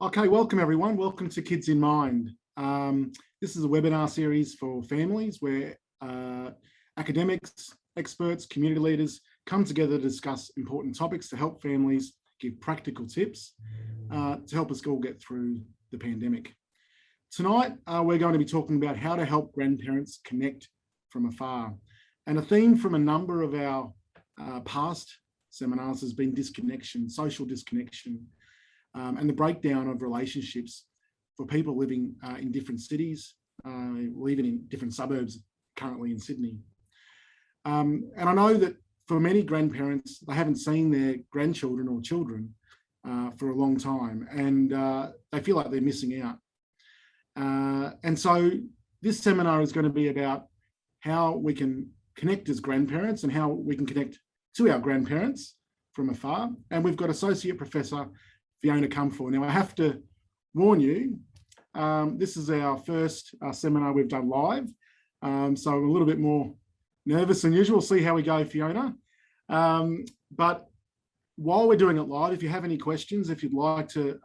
Okay, welcome everyone. Welcome to Kids in Mind. This is a webinar series for families where academics, experts, community leaders come together to discuss important topics to help families give practical tips to help us all get through the pandemic. Tonight, we're going to be talking about how to help grandparents connect from afar. And a theme from a number of our past seminars has been disconnection, social disconnection, and the breakdown of relationships for people living in different cities, even in different suburbs, currently in Sydney. And I know that for many grandparents, they haven't seen their grandchildren or children for a long time, and they feel like they're missing out. And so this seminar is going to be about how we can connect as grandparents and how we can connect to our grandparents from afar. And we've got Associate Professor Fiona Kumfor. Now, I have to warn you, this is our first seminar we've done live, so I'm a little bit more nervous than usual. We'll see how we go, Fiona. But while we're doing it live, if you have any questions, if you'd like to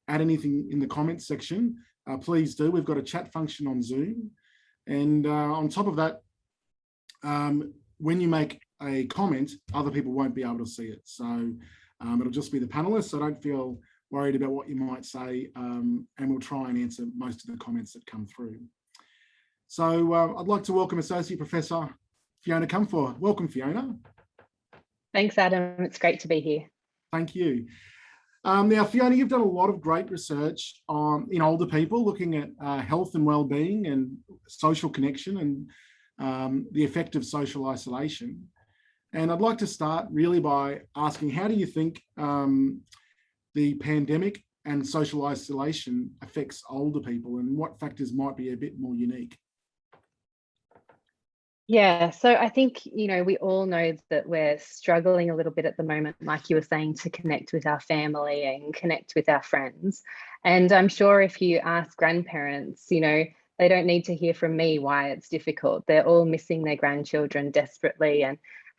add anything in the comments section, please do. We've got a chat function on Zoom. And on top of that, when you make a comment, other people won't be able to see it. So it'll just be the panelists, so don't feel worried about what you might say, and we'll try and answer most of the comments that come through. So I'd like to welcome Associate Professor Fiona Kumfor. Welcome, Fiona. Thanks, Adam. It's great to be here. Thank you. Now, Fiona, you've done a lot of great research in older people, looking at health and well-being and social connection and the effect of social isolation. And I'd like to start really by asking, how do you think the pandemic and social isolation affects older people, and what factors might be a bit more unique? Yeah, so I think, we all know that we're struggling a little bit at the moment, like you were saying, to connect with our family and connect with our friends. And I'm sure if you ask grandparents, they don't need to hear from me why it's difficult. They're all missing their grandchildren desperately.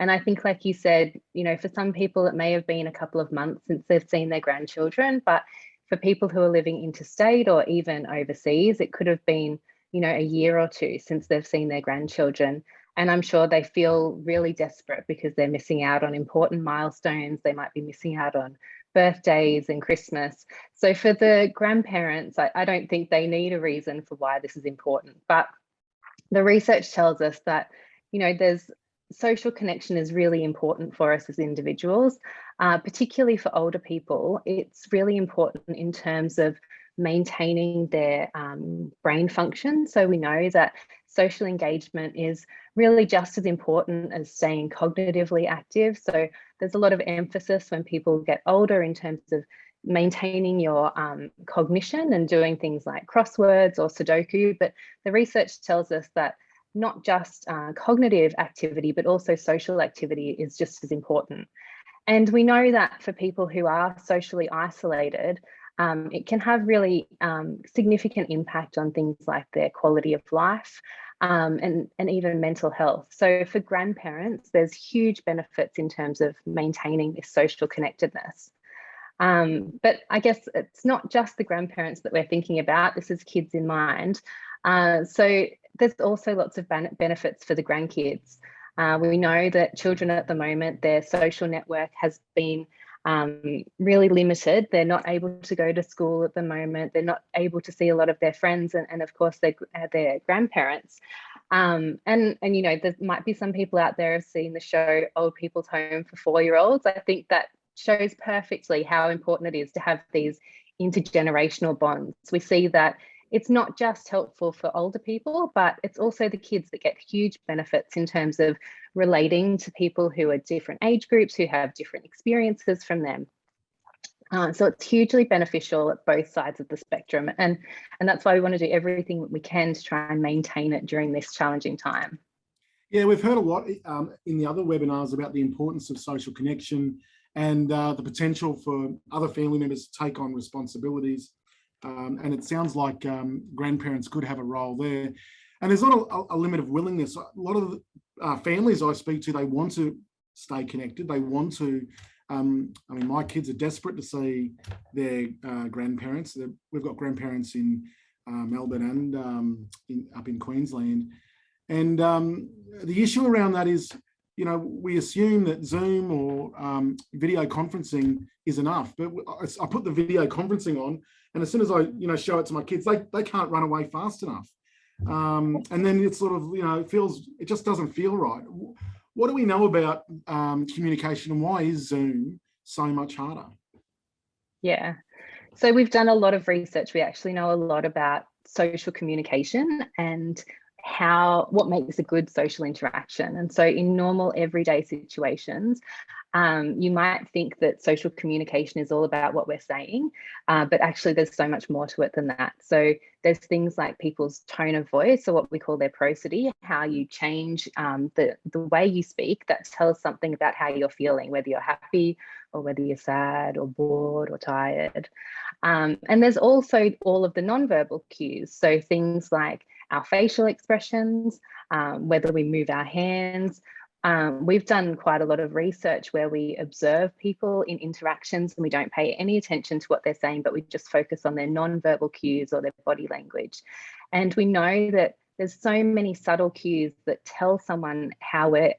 And I think, like you said, for some people, it may have been a couple of months since they've seen their grandchildren, but for people who are living interstate or even overseas, it could have been, a year or two since they've seen their grandchildren. And I'm sure they feel really desperate because they're missing out on important milestones. They might be missing out on birthdays and Christmas. So for the grandparents, I don't think they need a reason for why this is important. But the research tells us that, there's social connection is really important for us as individuals, particularly for older people. It's really important in terms of maintaining their brain function. So we know that social engagement is really just as important as staying cognitively active. So there's a lot of emphasis when people get older in terms of maintaining your cognition and doing things like crosswords or Sudoku. But the research tells us that not just cognitive activity, but also social activity is just as important. And we know that for people who are socially isolated, it can have really significant impact on things like their quality of life and even mental health. So for grandparents, there's huge benefits in terms of maintaining this social connectedness. But I guess it's not just the grandparents that we're thinking about. This is kids in mind. So there's also lots of benefits for the grandkids. We know that children at the moment, their social network has been really limited. They're not able to go to school at the moment. They're not able to see a lot of their friends and of course their grandparents. And there might be some people out there who've seen the show Old People's Home for 4-year-olds. I think that shows perfectly how important it is to have these intergenerational bonds. We see that it's not just helpful for older people, but it's also the kids that get huge benefits in terms of relating to people who are different age groups, who have different experiences from them. So it's hugely beneficial at both sides of the spectrum. And that's why we want to do everything we can to try and maintain it during this challenging time. Yeah, we've heard a lot in the other webinars about the importance of social connection and the potential for other family members to take on responsibilities. And it sounds like grandparents could have a role there. And there's not a limit of willingness. A lot of the families I speak to, they want to stay connected. They want to I mean, my kids are desperate to see their grandparents. We've got grandparents in Melbourne and up in Queensland. And the issue around that is, you know, we assume that Zoom or video conferencing is enough. But I put the video conferencing on, and as soon as I, you know, show it to my kids, they can't run away fast enough. And then it's sort of, you know, it just doesn't feel right. What do we know about communication, and why is Zoom so much harder? Yeah. So we've done a lot of research. We actually know a lot about social communication and what makes a good social interaction. And so in normal everyday situations, you might think that social communication is all about what we're saying, but actually there's so much more to it than that. So there's things like people's tone of voice, or what we call their prosody, how you change the way you speak. That tells something about how you're feeling, whether you're happy or whether you're sad or bored or tired. And there's also all of the nonverbal cues. So things like our facial expressions, whether we move our hands. We've done quite a lot of research where we observe people in interactions and we don't pay any attention to what they're saying, but we just focus on their nonverbal cues or their body language. And we know that there's so many subtle cues that tell someone how we're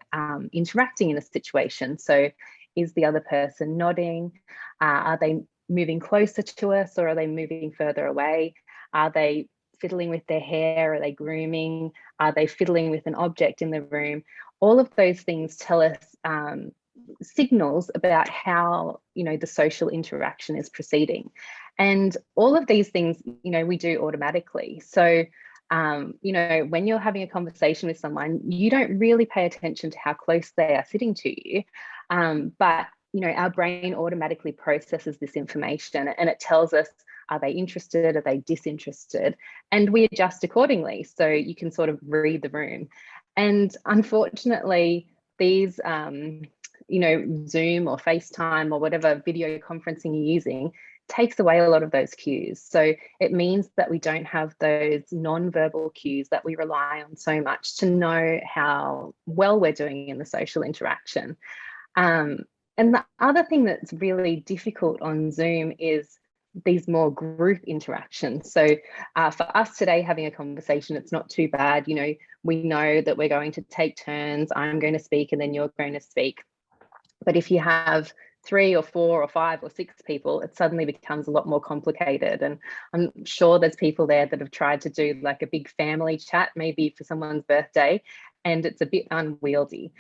interacting in a situation. So is the other person nodding? Are they moving closer to us, or are they moving further away? Are they fiddling with their hair? Are they grooming? Are they fiddling with an object in the room? All of those things tell us signals about how, you know, the social interaction is proceeding. And all of these things, you know, we do automatically. So, you know, when you're having a conversation with someone, you don't really pay attention to how close they are sitting to you. But, you know, our brain automatically processes this information, and it tells us, are they interested? Are they disinterested? And we adjust accordingly. So you can sort of read the room. And unfortunately, these, you know, Zoom or FaceTime or whatever video conferencing you're using takes away a lot of those cues. So it means that we don't have those non-verbal cues that we rely on so much to know how well we're doing in the social interaction. And the other thing that's really difficult on Zoom is these more group interactions. So for us today, having a conversation, it's not too bad. You know, we know that we're going to take turns. I'm going to speak and then you're going to speak. But if you have 3 or 4 or 5 or 6 people, it suddenly becomes a lot more complicated. And I'm sure there's people there that have tried to do like a big family chat, maybe for someone's birthday, and it's a bit unwieldy.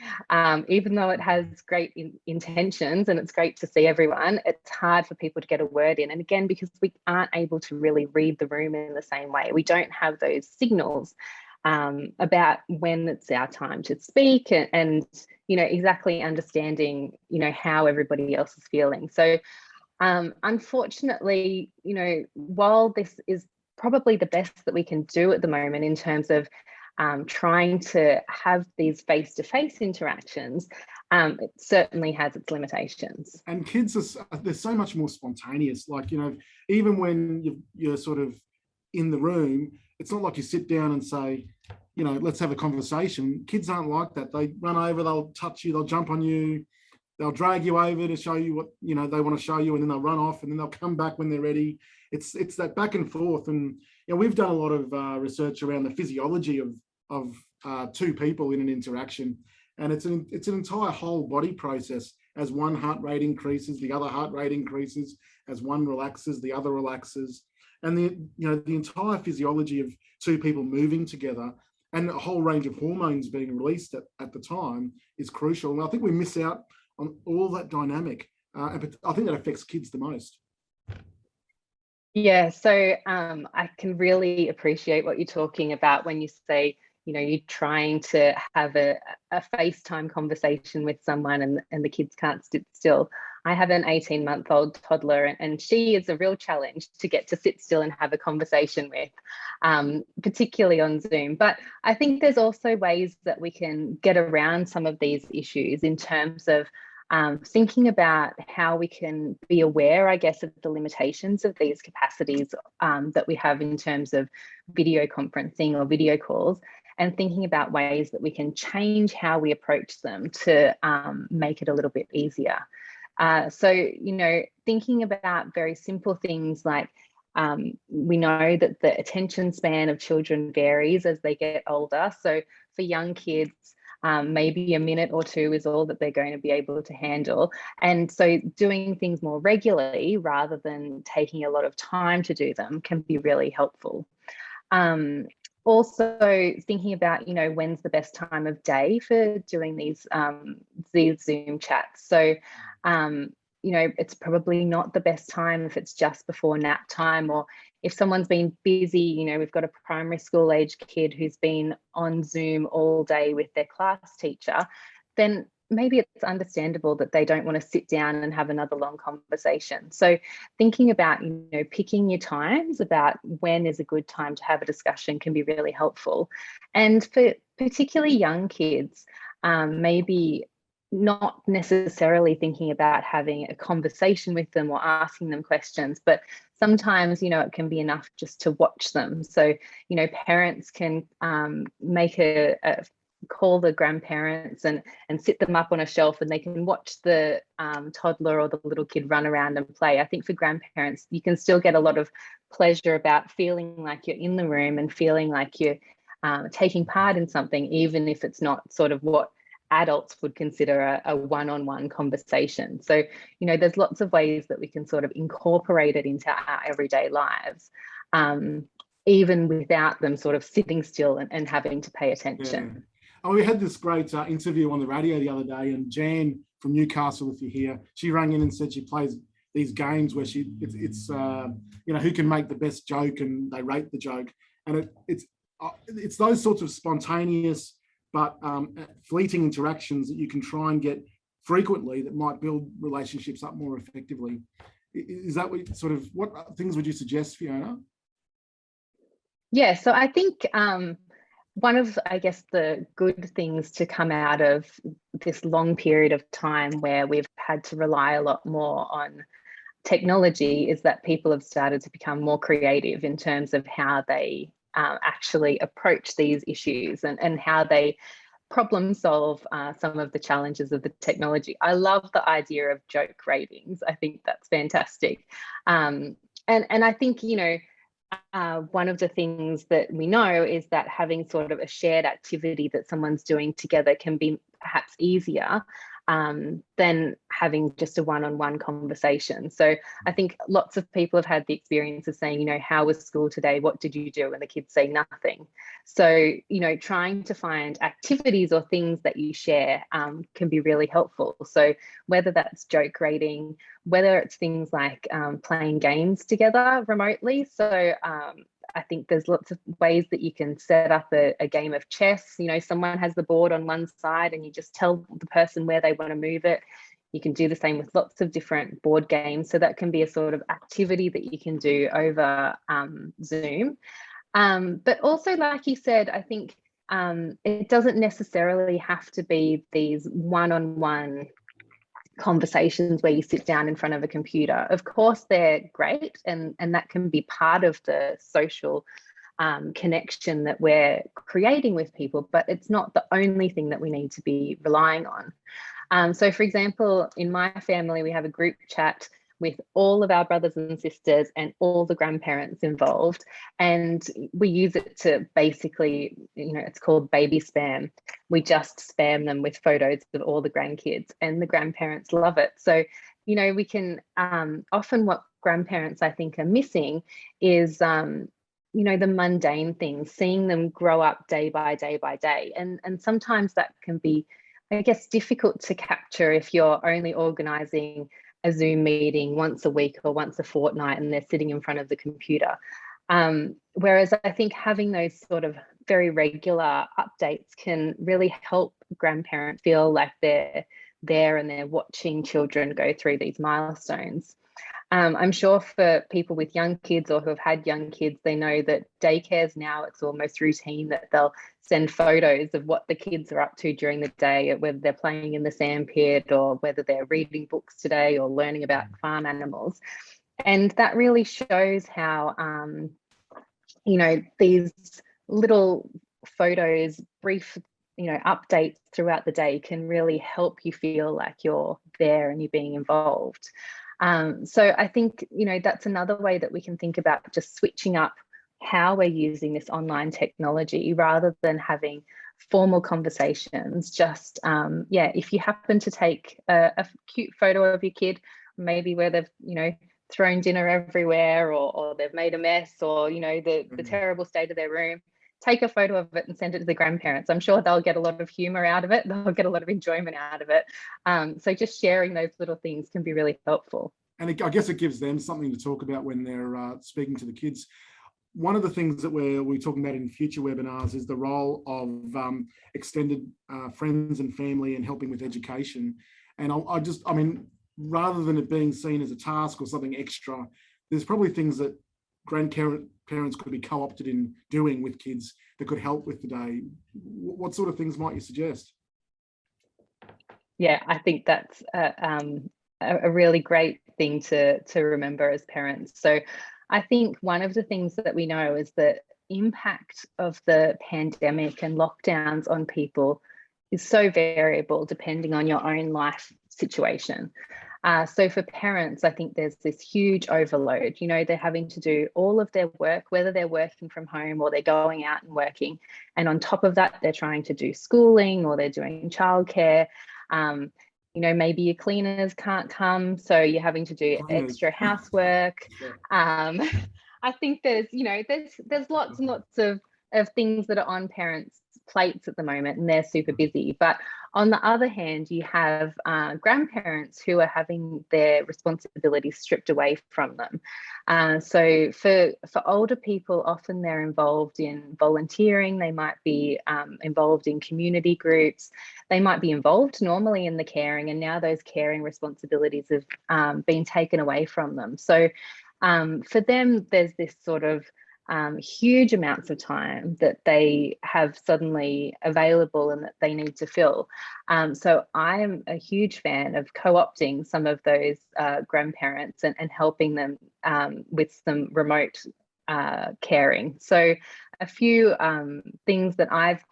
Even though it has great intentions and it's great to see everyone, it's hard for people to get a word in. And again, because we aren't able to really read the room in the same way, we don't have those signals about when it's our time to speak, and you know, exactly understanding, you know, how everybody else is feeling. So unfortunately, you know, while this is probably the best that we can do at the moment in terms of trying to have these face-to-face interactions, it certainly has its limitations. And kids they're so much more spontaneous. Like, you know, even when you're sort of in the room, it's not like you sit down and say, you know, let's have a conversation. Kids aren't like that. They run over, they'll touch you, they'll jump on you, they'll drag you over to show you what, you know, they want to show you, and then they'll run off, and then they'll come back when they're ready. It's that back and forth. And you know, we've done a lot of research around the physiology of 2 people in an interaction, and it's an entire whole body process. As one heart rate increases, the other heart rate increases. As one relaxes, the other relaxes. And the entire physiology of 2 people moving together and a whole range of hormones being released at the time is crucial. And I think we miss out on all that dynamic. And I think that affects kids the most. Yeah, so I can really appreciate what you're talking about when you say, you know, you're trying to have a FaceTime conversation with someone and the kids can't sit still. I have an 18-month-old toddler, and she is a real challenge to get to sit still and have a conversation with, particularly on Zoom. But I think there's also ways that we can get around some of these issues in terms of thinking about how we can be aware, I guess, of the limitations of these capacities that we have in terms of video conferencing or video calls, and thinking about ways that we can change how we approach them to make it a little bit easier. So, thinking about very simple things like we know that the attention span of children varies as they get older. So for young kids, maybe a minute or two is all that they're going to be able to handle. And so doing things more regularly rather than taking a lot of time to do them can be really helpful. Also thinking about, when's the best time of day for doing these Zoom chats. So, it's probably not the best time if it's just before nap time, or if someone's been busy, we've got a primary school age kid who's been on Zoom all day with their class teacher, then maybe it's understandable that they don't want to sit down and have another long conversation. So thinking about, picking your times about when is a good time to have a discussion can be really helpful. And for particularly young kids, maybe not necessarily thinking about having a conversation with them or asking them questions, but sometimes, it can be enough just to watch them. So, parents can make a call the grandparents and sit them up on a shelf, and they can watch the toddler or the little kid run around and play. I think for grandparents, you can still get a lot of pleasure about feeling like you're in the room and feeling like you're taking part in something, even if it's not sort of what adults would consider a one-on-one conversation. So, there's lots of ways that we can sort of incorporate it into our everyday lives, even without them sort of sitting still and having to pay attention. Yeah. Oh, we had this great interview on the radio the other day, and Jan from Newcastle, if you're here, she rang in and said she plays these games where it's who can make the best joke, and they rate the joke, and it's those sorts of spontaneous but fleeting interactions that you can try and get frequently that might build relationships up more effectively. Is that what things would you suggest, Fiona? Yeah, so I think one of, the good things to come out of this long period of time where we've had to rely a lot more on technology is that people have started to become more creative in terms of how they actually approach these issues and how they problem solve some of the challenges of the technology. I love the idea of joke ratings. I think that's fantastic. And I think, one of the things that we know is that having sort of a shared activity that someone's doing together can be perhaps easier than having just a one-on-one conversation. So I think lots of people have had the experience of saying, how was school today? What did you do? And the kids say nothing. So, trying to find activities or things that you share can be really helpful. So whether that's joke rating, whether it's things like playing games together remotely. So I think there's lots of ways that you can set up a game of chess. Someone has the board on one side and you just tell the person where they want to move it. You can do the same with lots of different board games. So that can be a sort of activity that you can do over Zoom. But also, like you said, I think it doesn't necessarily have to be these one-on-one conversations where you sit down in front of a computer. Of course, they're great, and that can be part of the social connection that we're creating with people, but it's not the only thing that we need to be relying on. So for example, in my family, we have a group chat with all of our brothers and sisters and all the grandparents involved. And we use it to basically, it's called baby spam. We just spam them with photos of all the grandkids, and the grandparents love it. So, we can, often what grandparents I think are missing is, the mundane things, seeing them grow up day by day by day. And sometimes that can be, difficult to capture if you're only organising a Zoom meeting once a week or once a fortnight and they're sitting in front of the computer. Whereas I think having those sort of very regular updates can really help grandparents feel like they're there and they're watching children go through these milestones. I'm sure for people with young kids or who have had young kids, they know that daycares now, it's almost routine that they'll send photos of what the kids are up to during the day, whether they're playing in the sandpit or whether they're reading books today or learning about farm animals. And that really shows how, these little photos, brief updates throughout the day can really help you feel like you're there and you're being involved. So I think, that's another way that we can think about just switching up how we're using this online technology rather than having formal conversations. Just, if you happen to take a cute photo of your kid, maybe where they've, thrown dinner everywhere, or they've made a mess, or, the terrible state of their room, take a photo of it and send it to the grandparents. I'm sure they'll get a lot of humor out of it. They'll get a lot of enjoyment out of it. So just sharing those little things can be really helpful. And I guess it gives them something to talk about when they're speaking to the kids. One of the things that we're talking about in future webinars is the role of extended friends and family in helping with education. And rather than it being seen as a task or something extra, there's probably things that grandparents could be co-opted in doing with kids that could help with the day. What sort of things might you suggest? Yeah, I think that's a really great thing to remember as parents. So I think one of the things that we know is the impact of the pandemic and lockdowns on people is so variable depending on your own life situation. So for parents, I think there's this huge overload. They're having to do all of their work, whether they're working from home or they're going out and working. And on top of that, they're trying to do schooling or they're doing childcare. Maybe your cleaners can't come, so you're having to do extra housework. I think there's lots and lots of things that are on parents' plates at the moment, and they're super busy. But on the other hand, you have grandparents who are having their responsibilities stripped away from them. So for older people, often they're involved in volunteering. They might be involved in community groups. They might be involved normally in the caring, and now those caring responsibilities have been taken away from them. So for them, there's this sort of huge amounts of time that they have suddenly available and that they need to fill. So I'm a huge fan of co-opting some of those grandparents and helping them with some remote caring. So a few things that I've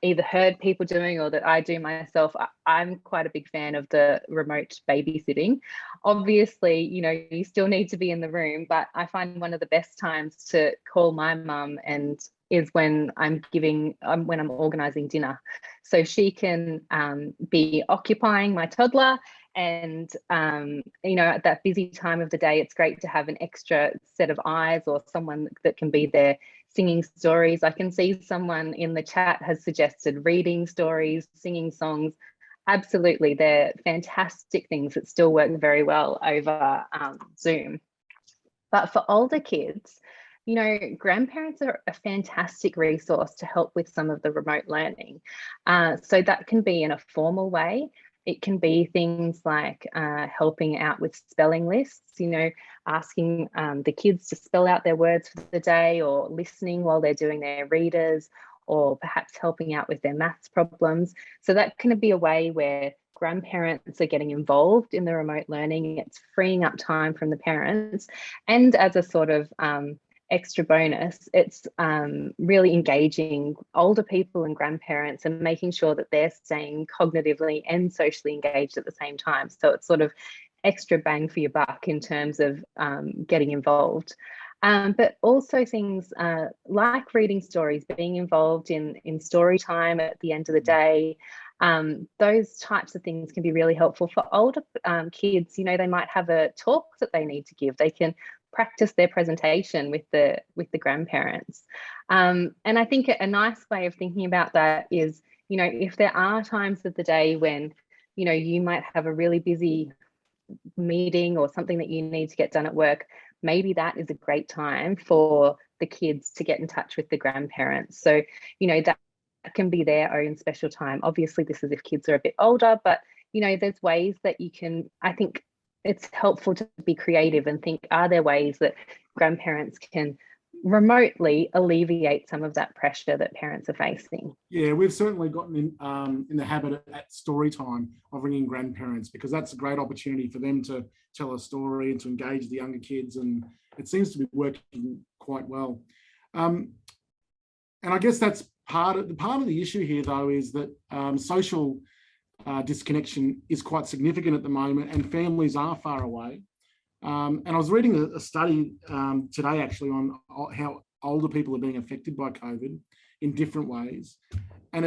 either heard people doing or that I do myself, I'm quite a big fan of the remote babysitting. Obviously, you still need to be in the room, but I find one of the best times to call my mum is when I'm organising dinner. So she can be occupying my toddler, and at that busy time of the day, it's great to have an extra set of eyes or someone that can be there singing stories. I can see someone in the chat has suggested reading stories, singing songs. Absolutely, they're fantastic things that still work very well over Zoom. But for older kids, grandparents are a fantastic resource to help with some of the remote learning. So that can be in a formal way. It can be things like helping out with spelling lists, asking the kids to spell out their words for the day, or listening while they're doing their readers, or perhaps helping out with their maths problems. So that can be a way where grandparents are getting involved in the remote learning. It's freeing up time from the parents. And as a sort of extra bonus, it's really engaging older people and grandparents and making sure that they're staying cognitively and socially engaged at the same time. So it's sort of extra bang for your buck in terms of getting involved. But also things like reading stories, being involved in story time at the end of the day. Those types of things can be really helpful for older kids. They might have a talk that they need to give. They can practice their presentation with the grandparents. And I think a nice way of thinking about that is, if there are times of the day when, you might have a really busy meeting or something that you need to get done at work, maybe that is a great time for the kids to get in touch with the grandparents. So, that can be their own special time. Obviously, this is if kids are a bit older, but, there's ways that you can, I think it's helpful to be creative and think, are there ways that grandparents can remotely alleviate some of that pressure that parents are facing? Yeah, we've certainly gotten in the habit at story time of bringing grandparents, because that's a great opportunity for them to tell a story and to engage the younger kids, and it seems to be working quite well. And I guess that's part of the issue here, though, is that social disconnection is quite significant at the moment, and families are far away. And I was reading a study today, actually, on how older people are being affected by COVID in different ways. And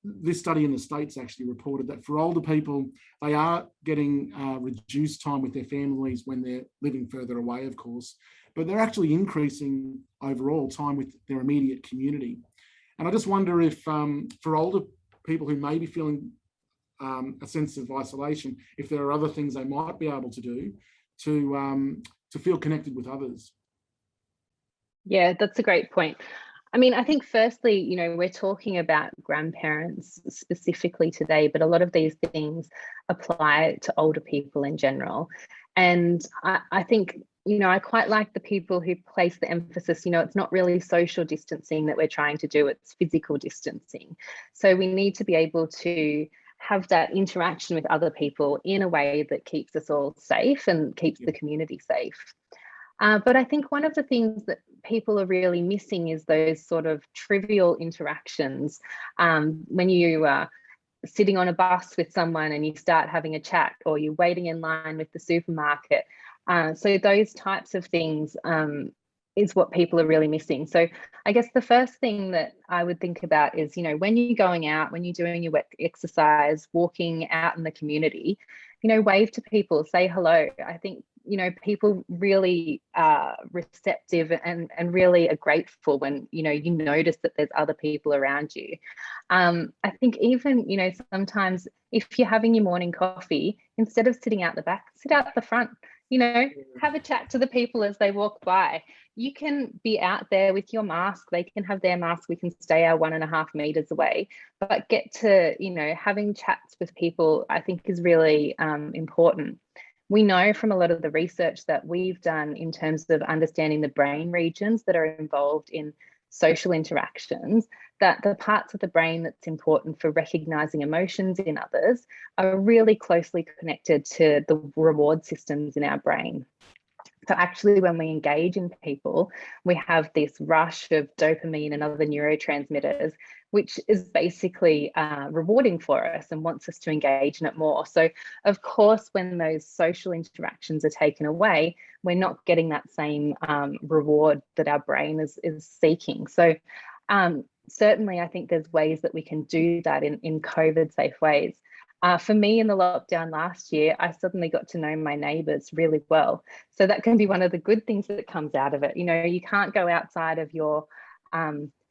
this study in the States actually reported that for older people, they are getting reduced time with their families when they're living further away, of course, but they're actually increasing overall time with their immediate community. And I just wonder if for older people who may be feeling a sense of isolation, if there are other things they might be able to do to feel connected with others. Yeah, that's a great point. I mean, I think firstly, you know, we're talking about grandparents specifically today, but a lot of these things apply to older people in general. And I think, you know, I quite like the people who place the emphasis, you know, it's not really social distancing that we're trying to do, it's physical distancing. So we need to be able to have that interaction with other people in a way that keeps us all safe and keeps the community safe. But I think one of the things that people are really missing is those sort of trivial interactions. When you are sitting on a bus with someone and you start having a chat, or you're waiting in line with the supermarket. So those types of things is what people are really missing. So I guess the first thing that I would think about is, you know, when you're going out, when you're doing your exercise, walking out in the community, you know, wave to people, say hello. I think, you know, people really are receptive and really are grateful when, you know, you notice that there's other people around you. I think even, you know, sometimes if you're having your morning coffee, instead of sitting out the back, sit out the front, you know, have a chat to the people as they walk by. You can be out there with your mask, they can have their mask, we can stay our 1.5 meters away, but get to, you know, having chats with people, I think is really important. We know from a lot of the research that we've done in terms of understanding the brain regions that are involved in social interactions, that the parts of the brain that's important for recognizing emotions in others are really closely connected to the reward systems in our brain. So actually, when we engage in people, we have this rush of dopamine and other neurotransmitters, which is basically rewarding for us and wants us to engage in it more. So of course, when those social interactions are taken away, we're not getting that same reward that our brain is seeking. So certainly, I think there's ways that we can do that in COVID safe ways. For me, in the lockdown last year, I suddenly got to know my neighbours really well. So that can be one of the good things that comes out of it. You know, you can't go outside of your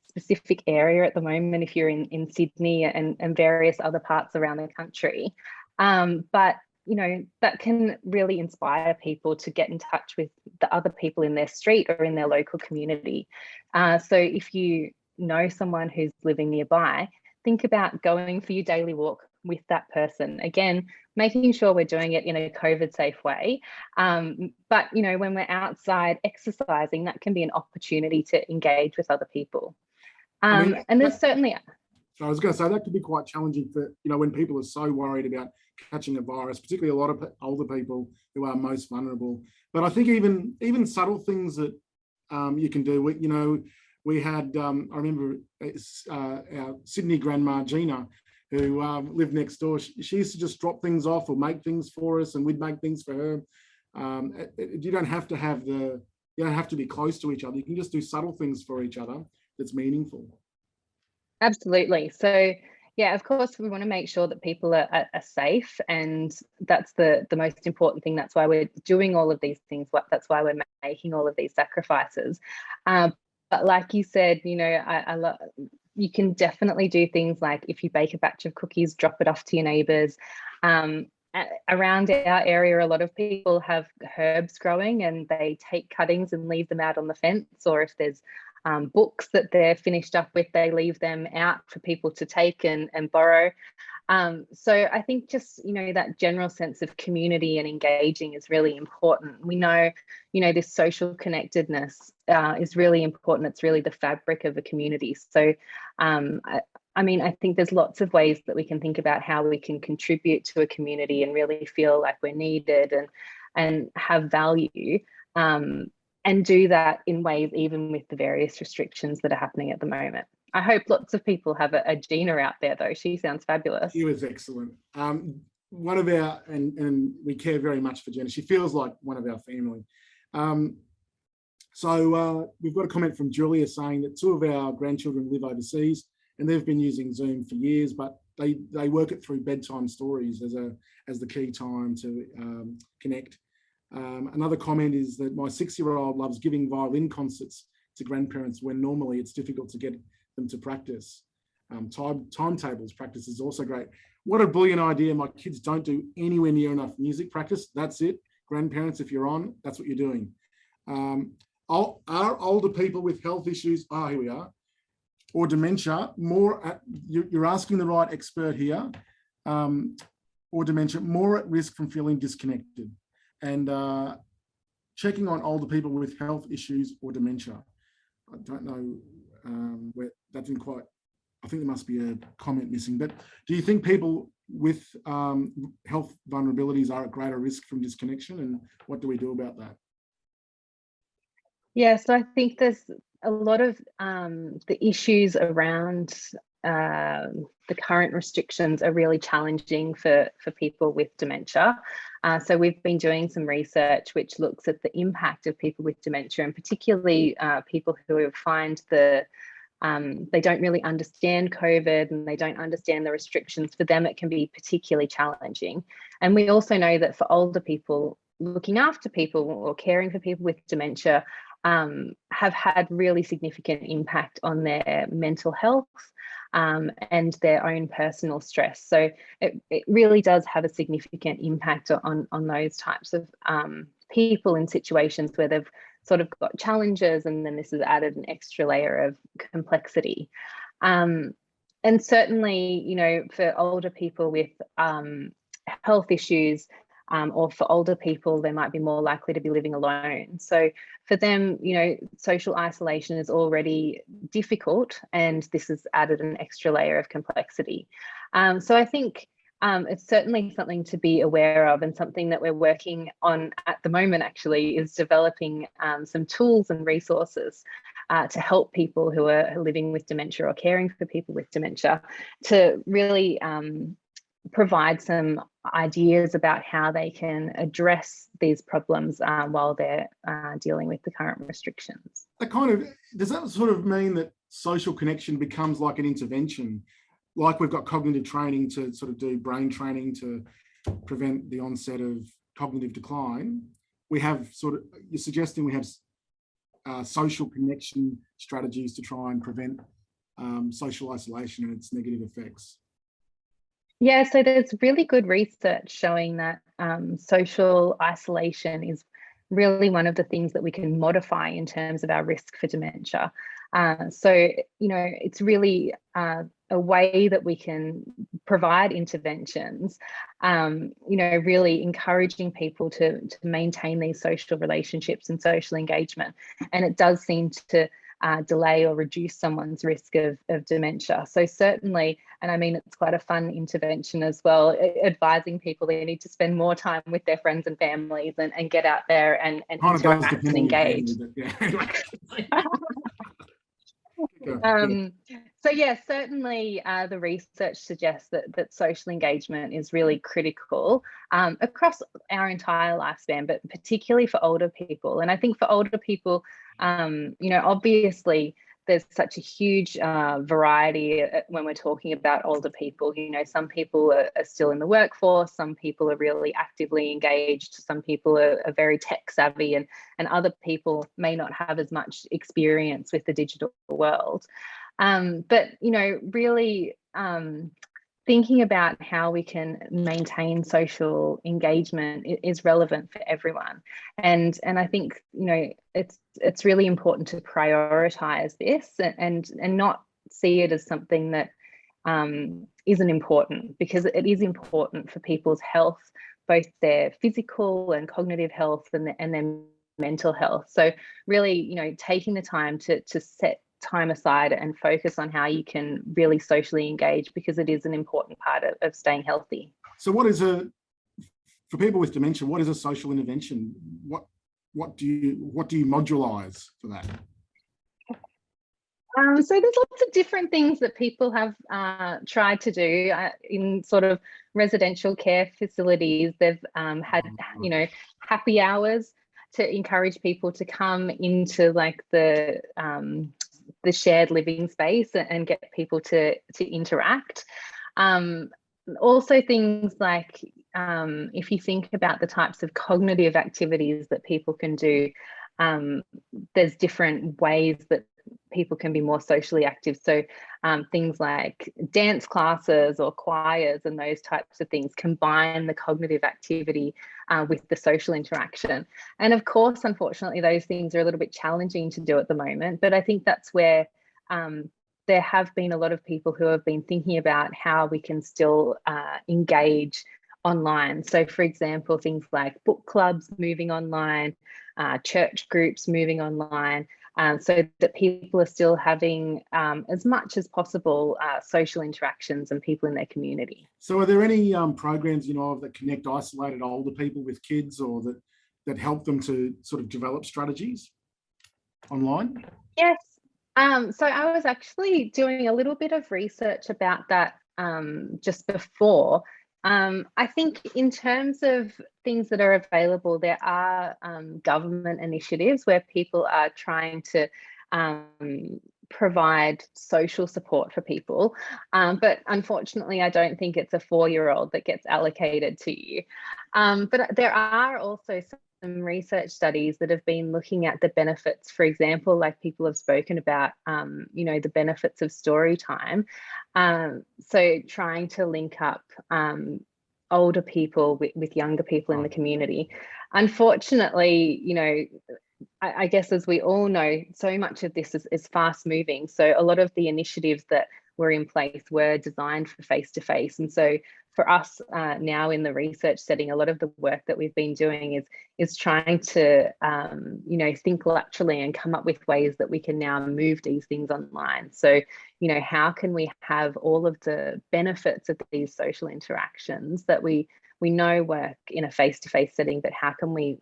specific area at the moment if you're in Sydney and various other parts around the country. But, you know, that can really inspire people to get in touch with the other people in their street or in their local community. So if you know someone who's living nearby, think about going for your daily walk with that person. Again, making sure we're doing it in a COVID safe way. But, you know, when we're outside exercising, that can be an opportunity to engage with other people. And there's certainly... So I was going to say that could be quite challenging for, you know, when people are so worried about catching a virus, particularly a lot of older people who are most vulnerable. But I think even subtle things that you can do, you know, we had, I remember our Sydney grandma, Gina, who lived next door. She used to just drop things off or make things for us, and we'd make things for her. You don't have to be close to each other. You can just do subtle things for each other that's meaningful. Absolutely. So yeah, of course, we want to make sure that people are safe, and that's the most important thing. That's why we're doing all of these things. That's why we're making all of these sacrifices. But like you said, you know, you can definitely do things like, if you bake a batch of cookies, drop it off to your neighbours. Around our area, a lot of people have herbs growing and they take cuttings and leave them out on the fence, or if there's books that they're finished up with, they leave them out for people to take and borrow. So I think just, you know, that general sense of community and engaging is really important. We know, you know, this social connectedness is really important. It's really the fabric of a community. So I mean, I think there's lots of ways that we can think about how we can contribute to a community and really feel like we're needed and have value, and do that in ways even with the various restrictions that are happening at the moment. I hope lots of people have a Gina out there, though. She sounds fabulous. She was excellent. One of our, and we care very much for Jenna. She feels like one of our family. So we've got a comment from Julia saying that 2 of our grandchildren live overseas and they've been using Zoom for years, but they work it through bedtime stories as the key time to connect. Another comment is that my 6-year-old loves giving violin concerts to grandparents when normally it's difficult to get them to practice. Timetables practice is also great. What a brilliant idea. My kids don't do anywhere near enough music practice. That's it. Grandparents, if you're on, that's what you're doing. Are older people with health issues, here we are, or dementia, you're asking the right expert here, or dementia, more at risk from feeling disconnected? And checking on older people with health issues or dementia. I don't know where that didn't quite, I think there must be a comment missing, but do you think people with health vulnerabilities are at greater risk from disconnection, and what do we do about that? Yeah, so I think there's a lot of the issues around the current restrictions are really challenging for people with dementia. So we've been doing some research which looks at the impact of people with dementia, and particularly people who find they don't really understand COVID and they don't understand the restrictions. For them, it can be particularly challenging. And we also know that for older people, looking after people or caring for people with dementia have had really significant impact on their mental health and their own personal stress. So it really does have a significant impact on those types of people in situations where they've sort of got challenges, and then this has added an extra layer of complexity. And certainly, you know, for older people with health issues, or for older people, they might be more likely to be living alone. So for them, you know, social isolation is already difficult, and this has added an extra layer of complexity. So I think it's certainly something to be aware of, and something that we're working on at the moment actually is developing some tools and resources to help people who are living with dementia or caring for people with dementia to really provide some ideas about how they can address these problems while they're dealing with the current restrictions. Does that sort of mean that social connection becomes like an intervention? Like we've got cognitive training to sort of do brain training to prevent the onset of cognitive decline. We have you're suggesting we have social connection strategies to try and prevent social isolation and its negative effects. Yeah, so there's really good research showing that social isolation is really one of the things that we can modify in terms of our risk for dementia. So, you know, it's really a way that we can provide interventions, you know, really encouraging people to maintain these social relationships and social engagement. And it does seem to delay or reduce someone's risk of dementia. So certainly, and I mean, it's quite a fun intervention as well, advising people they need to spend more time with their friends and families and get out there and interact and engage. So yeah, certainly the research suggests that social engagement is really critical across our entire lifespan, but particularly for older people. And I think for older people, you know, obviously there's such a huge variety when we're talking about older people. You know, some people are still in the workforce, some people are really actively engaged, some people are very tech savvy, and other people may not have as much experience with the digital world. But, you know, really thinking about how we can maintain social engagement is relevant for everyone. And I think, you know, it's really important to prioritize this and not see it as something that isn't important, because it is important for people's health, both their physical and cognitive health and their mental health. So really, you know, taking the time to set time aside and focus on how you can really socially engage, because it is an important part of staying healthy. So for people with dementia, what is a social intervention? What do you modulise for that? So there's lots of different things that people have tried to do in sort of residential care facilities. They've had, happy hours to encourage people to come into like the shared living space and get people to interact. Also things like if you think about the types of cognitive activities that people can do, there's different ways that people can be more socially active. So things like dance classes or choirs and those types of things combine the cognitive activity with the social interaction. And of course, unfortunately, those things are a little bit challenging to do at the moment. But I think that's where there have been a lot of people who have been thinking about how we can still engage online. So for example, things like book clubs moving online, church groups moving online, so that people are still having as much as possible social interactions and people in their community. So are there any programs you know of that connect isolated older people with kids, or that help them to sort of develop strategies online? Yes. So I was actually doing a little bit of research about that just before. I think in terms of things that are available, there are government initiatives where people are trying to provide social support for people. But unfortunately, I don't think it's a 4-year-old that gets allocated to you. But there are also some research studies that have been looking at the benefits, for example, like people have spoken about, the benefits of story time. So trying to link up older people with younger people in the community. Unfortunately, I guess as we all know, so much of this is fast moving. So a lot of the initiatives that were in place were designed for face-to-face. And so for us now in the research setting, a lot of the work that we've been doing is trying to, think laterally and come up with ways that we can now move these things online. So, how can we have all of the benefits of these social interactions that we know work in a face-to-face setting, but how can we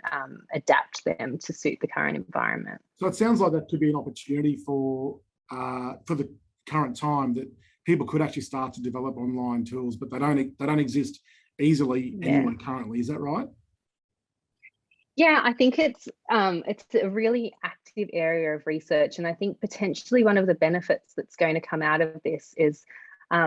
adapt them to suit the current environment? So it sounds like that could be an opportunity for the current time, that people could actually start to develop online tools, but they don't exist easily anyway currently. Is that right? Yeah, I think it's a really active area of research, and I think potentially one of the benefits that's going to come out of this is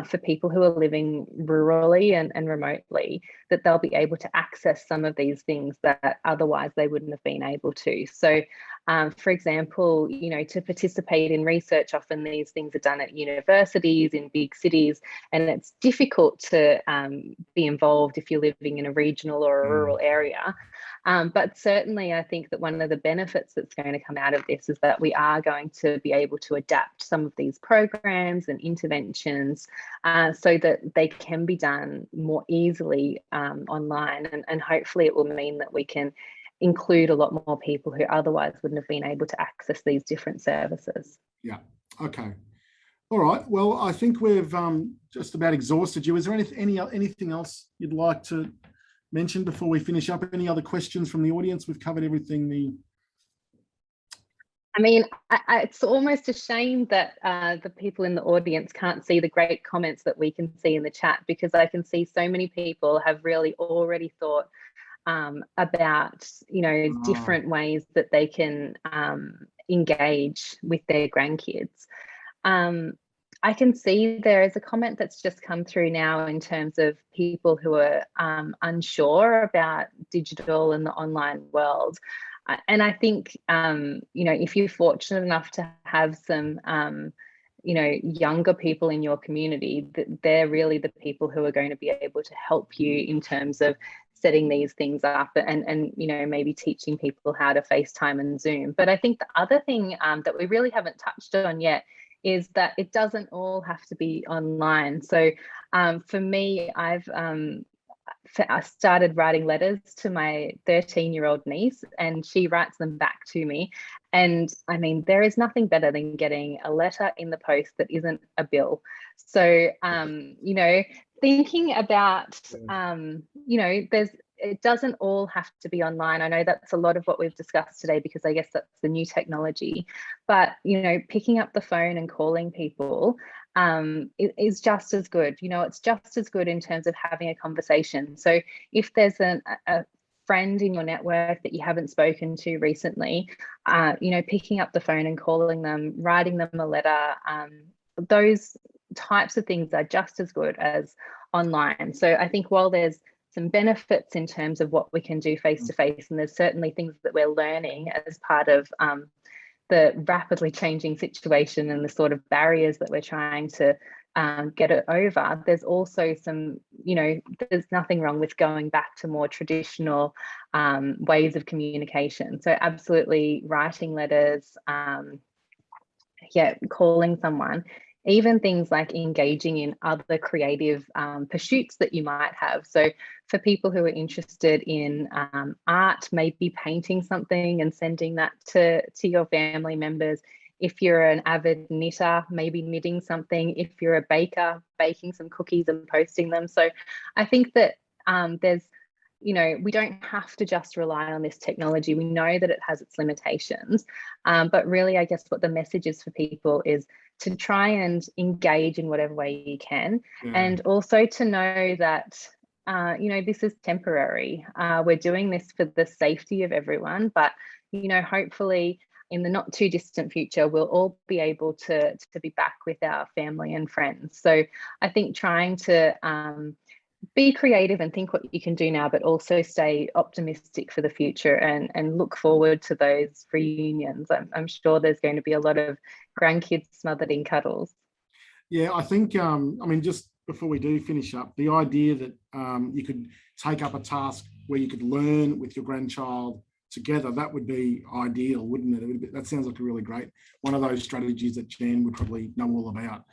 for people who are living rurally and remotely, that they'll be able to access some of these things that otherwise they wouldn't have been able to. So, for example, to participate in research, often these things are done at universities in big cities, and it's difficult to be involved if you're living in a regional or a rural area. But certainly, I think that one of the benefits that's going to come out of this is that we are going to be able to adapt some of these programs and interventions so that they can be done more easily online. And hopefully it will mean that we can include a lot more people who otherwise wouldn't have been able to access these different services. Yeah. Okay. All right. Well, I think we've just about exhausted you. Is there anything else you'd like to mention before we finish up? Any other questions from the audience? We've covered everything. I mean, it's almost a shame that the people in the audience can't see the great comments that we can see in the chat, because I can see so many people have really already thought about, different ways that they can engage with their grandkids. I can see there is a comment that's just come through now in terms of people who are unsure about digital and the online world. And I think, if you're fortunate enough to have some, younger people in your community, they're really the people who are going to be able to help you in terms of setting these things up and maybe teaching people how to FaceTime and Zoom. But I think the other thing that we really haven't touched on yet is that it doesn't all have to be online. So for me, I started writing letters to my 13-year-old niece, and she writes them back to me. And I mean, there is nothing better than getting a letter in the post that isn't a bill. So, thinking about, it doesn't all have to be online. I know that's a lot of what we've discussed today, because I guess that's the new technology, but, you know, picking up the phone and calling people is just as good. You know, it's just as good in terms of having a conversation. So if there's a friend in your network that you haven't spoken to recently, you know, picking up the phone and calling them, writing them a letter, those types of things are just as good as online. So I think while there's some benefits in terms of what we can do face to face, and there's certainly things that we're learning as part of the rapidly changing situation and the sort of barriers that we're trying to get it over, there's also some, you know, there's nothing wrong with going back to more traditional ways of communication. So absolutely writing letters, calling someone, even things like engaging in other creative pursuits that you might have. So for people who are interested in art, maybe painting something and sending that to your family members. If you're an avid knitter, maybe knitting something. If you're a baker, baking some cookies and posting them. So I think that there's, you know, we don't have to just rely on this technology. We know that it has its limitations, but really, I guess what the message is for people is to try and engage in whatever way you can, and also to know that, you know, this is temporary. We're doing this for the safety of everyone, but, you know, hopefully in the not too distant future, we'll all be able to be back with our family and friends. So I think trying to be creative and think what you can do now, but also stay optimistic for the future and look forward to those reunions. I'm sure there's going to be a lot of grandkids smothered in cuddles. Yeah, I think, I mean, just before we do finish up, the idea that you could take up a task where you could learn with your grandchild together, that would be ideal, wouldn't it? That sounds like a really great, one of those strategies that Jan would probably know all about.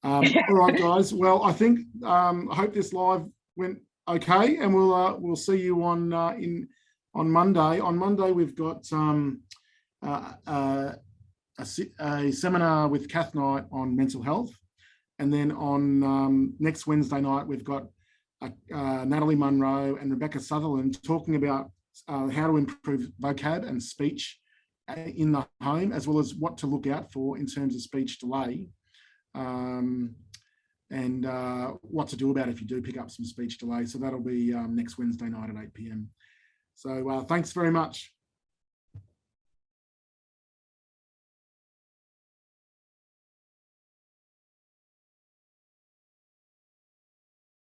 All right, guys. Well, I think I hope this live went okay, and we'll see you on Monday. On Monday, we've got a seminar with Kath Knight on mental health, and then on next Wednesday night, we've got Natalie Munro and Rebecca Sutherland talking about how to improve vocab and speech in the home, as well as what to look out for in terms of speech delay. And what to do about it if you do pick up some speech delay. So that'll be next Wednesday night at 8 p.m. So thanks very much.